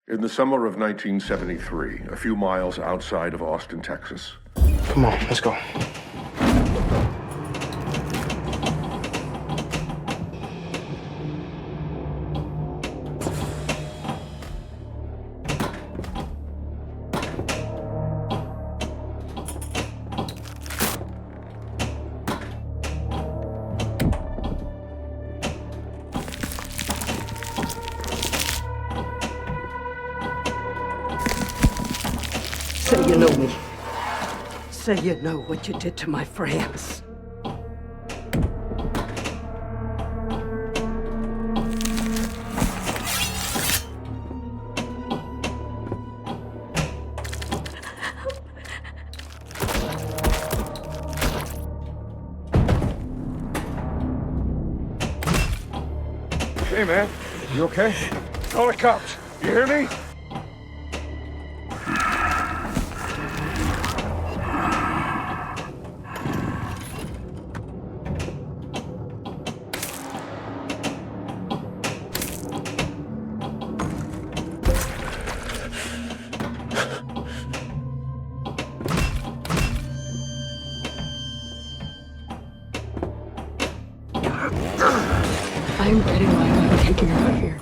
In the summer of 1973, a few miles outside of Austin, Texas. Come on, let's go. Say you know me. Say you know what you did to my friends. Hey, man. You okay? Call the cops. You hear me? I'm ready why I'm taking her out here.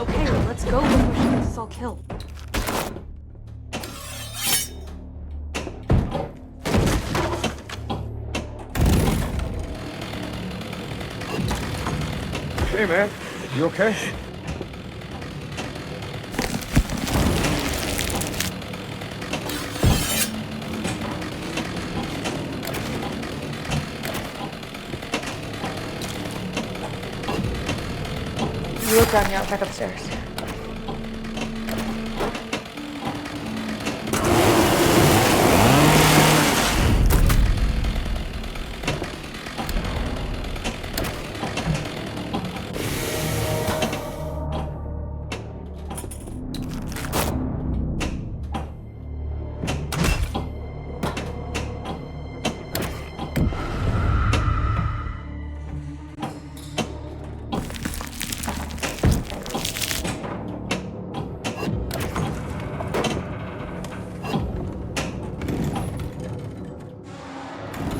Okay, let's go before she gets us all killed. Hey, man. You okay? You look on you back upstairs.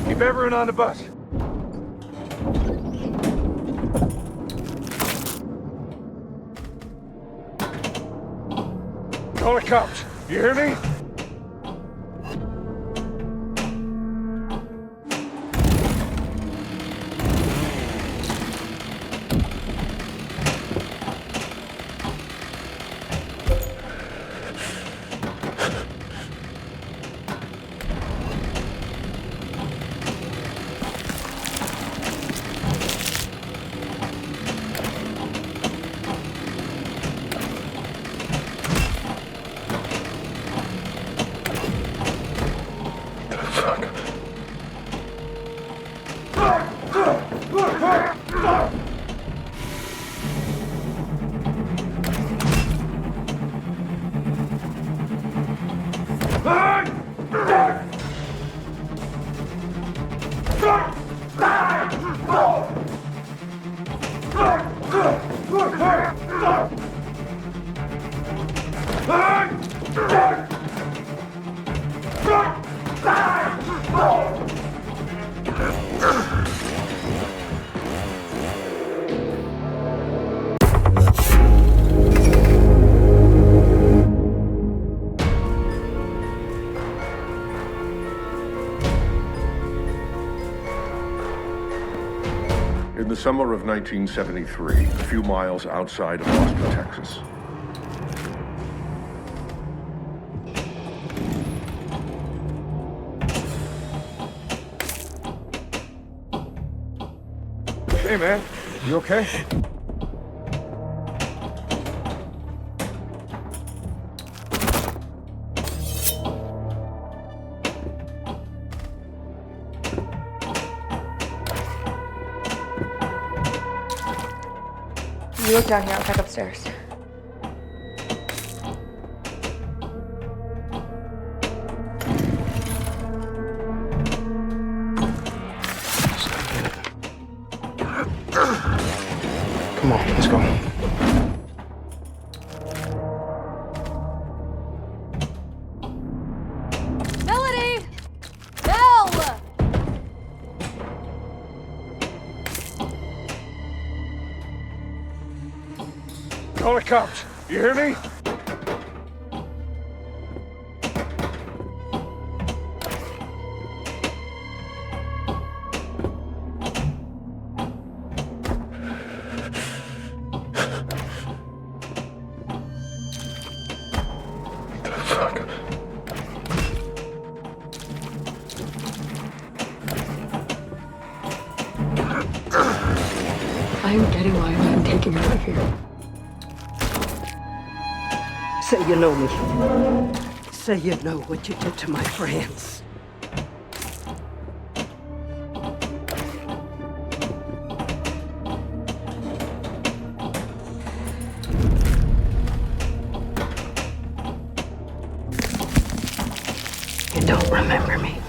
Keep everyone on the bus. Call the cops. You hear me? In the summer of 1973, a few miles outside of Austin, Texas. Hey, man. You okay? You look down here, I'll check upstairs. Come on, let's go. Melody! Mel! Call the cops. You hear me? I'm getting why I'm taking her out here. Say you know me. Say you know what you did to my friends. You don't remember me.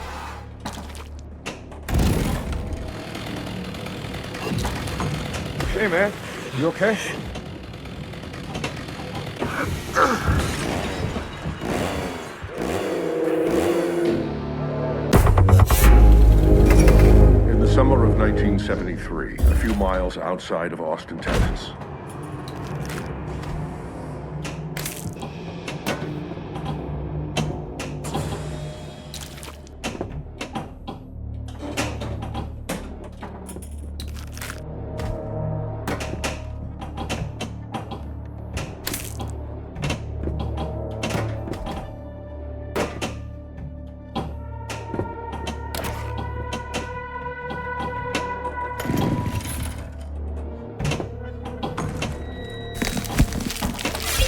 Hey, man. You okay? In the summer of 1973, a few miles outside of Austin, Texas.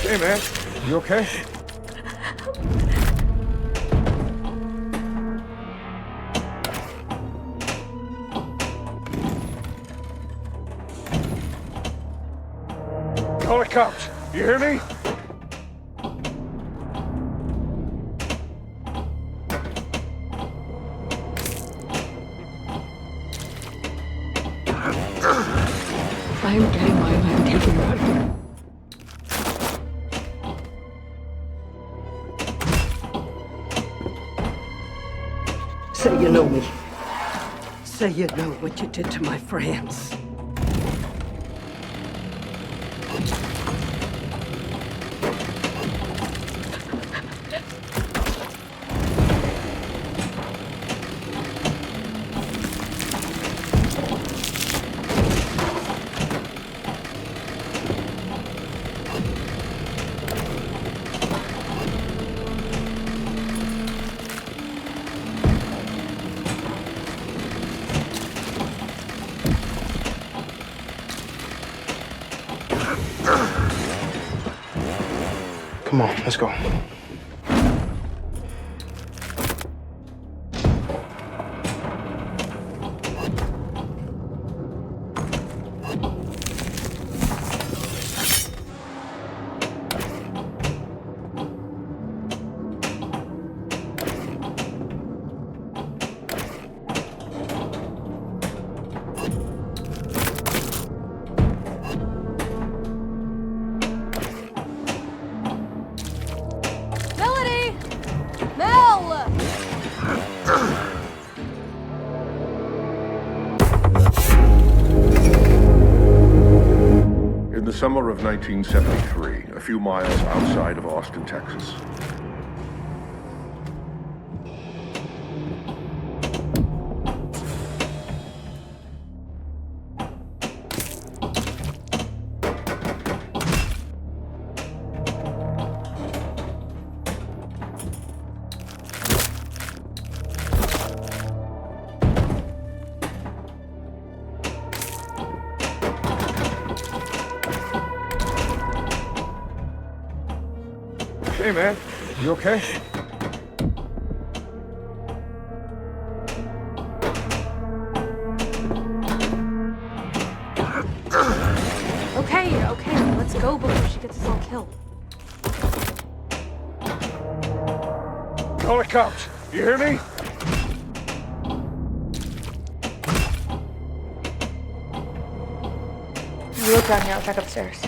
Hey, man. You okay? Call the cops. You hear me? I'm getting why I'm taking her out here. Say you know me. Say you know what you did to my friends. Come on, let's go. Melody! Mel! In the summer of 1973, a few miles outside of Austin, Texas. Hey, man. You okay? Okay, let's go before she gets us all killed. Call the cops. You hear me? You look around now, back upstairs.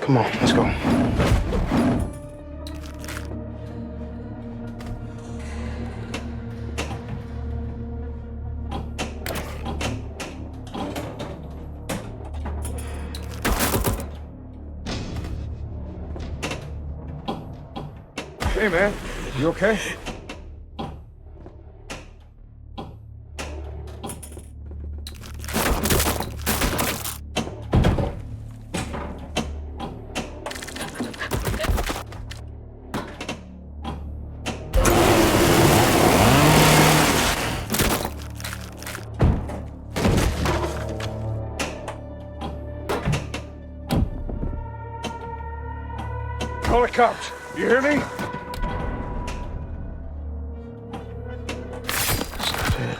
Come on, let's go. Hey, man. You okay? Call the cops. You hear me? That's not it.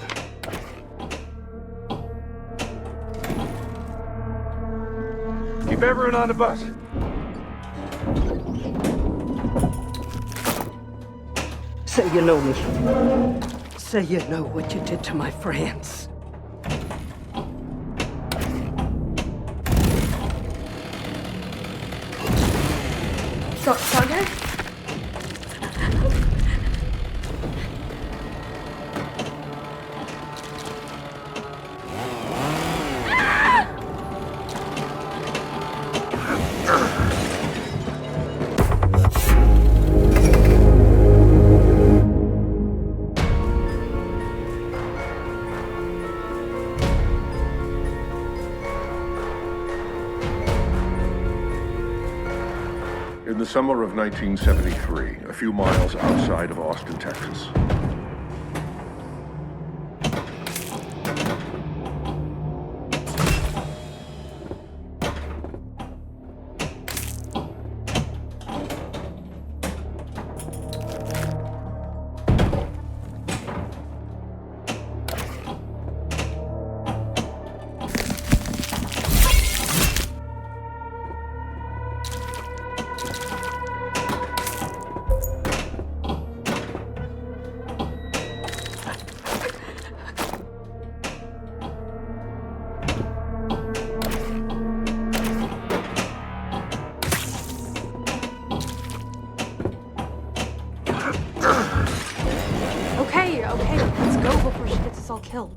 Keep everyone on the bus. Say you know me. Say you know what you did to my friends. Sagar? In the summer of 1973, a few miles outside of Austin, Texas. Okay, let's go before she gets us all killed.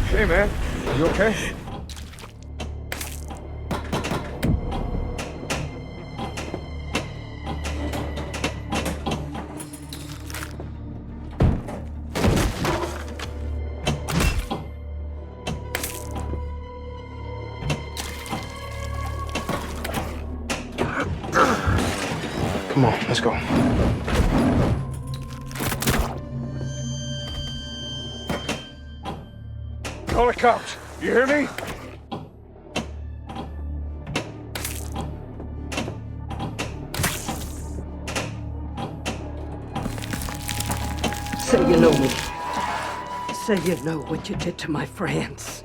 Hey, man. You okay? Come on, let's go. Call the cops. You hear me? Say you know me. Say you know what you did to my friends.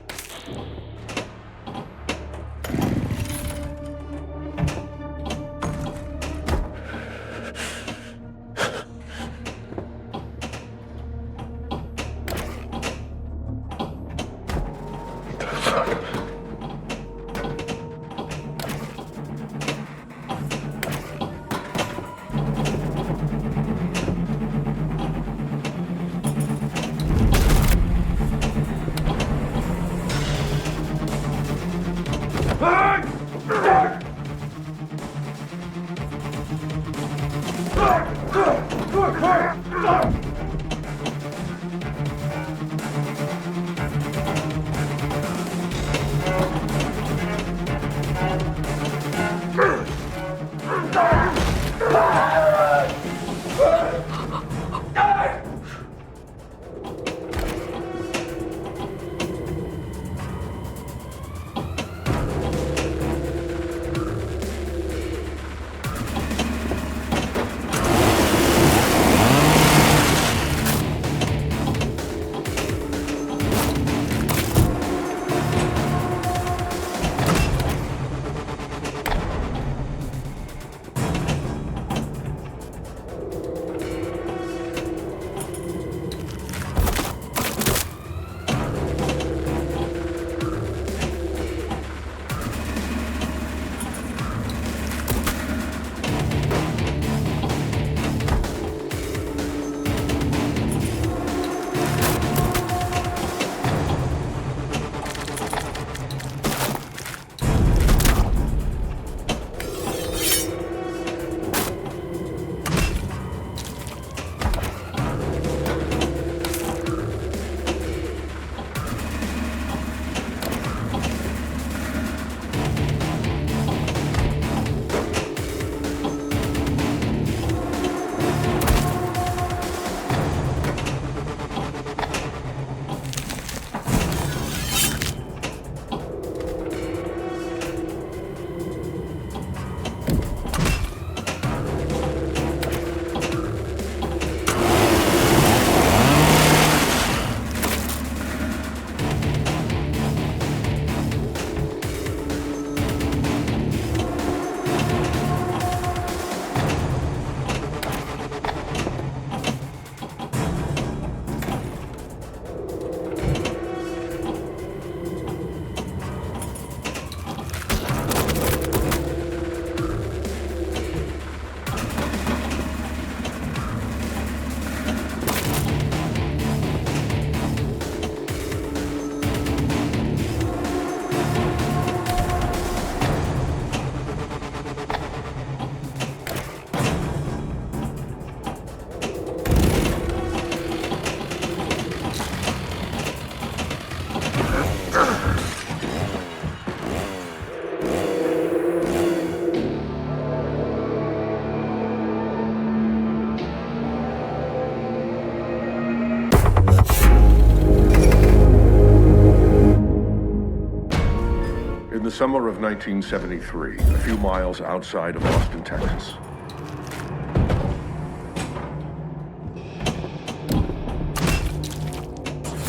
summer of 1973, a few miles outside of Austin, Texas.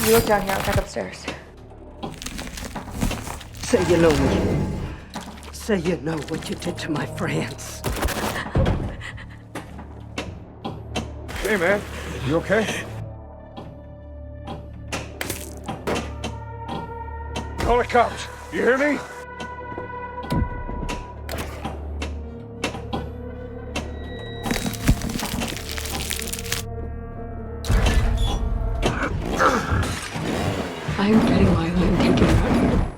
You look down here, I'll check upstairs. Say you know me. Say you know what you did to my friends. Hey, man. You okay? Call the cops. You hear me? I'm getting my mind taken out of here.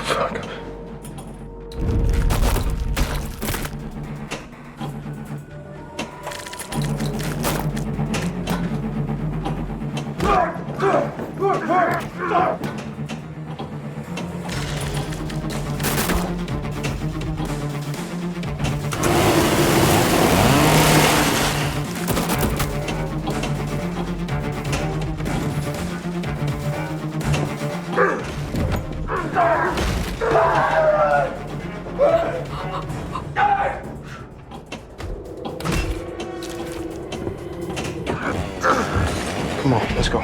Fuck. Come on, let's go.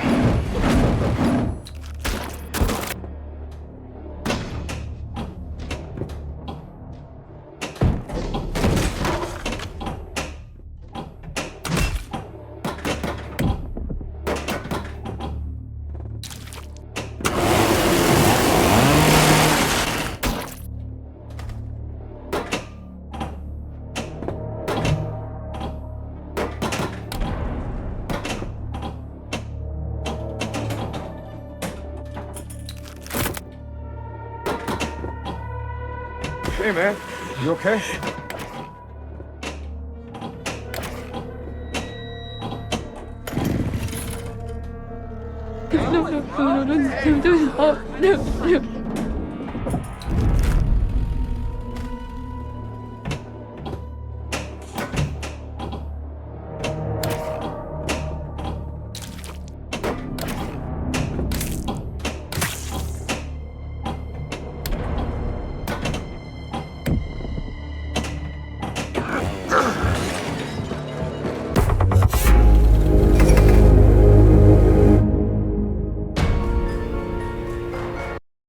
Hey, man. You okay? No, no, no, no, no, no, no, no, no.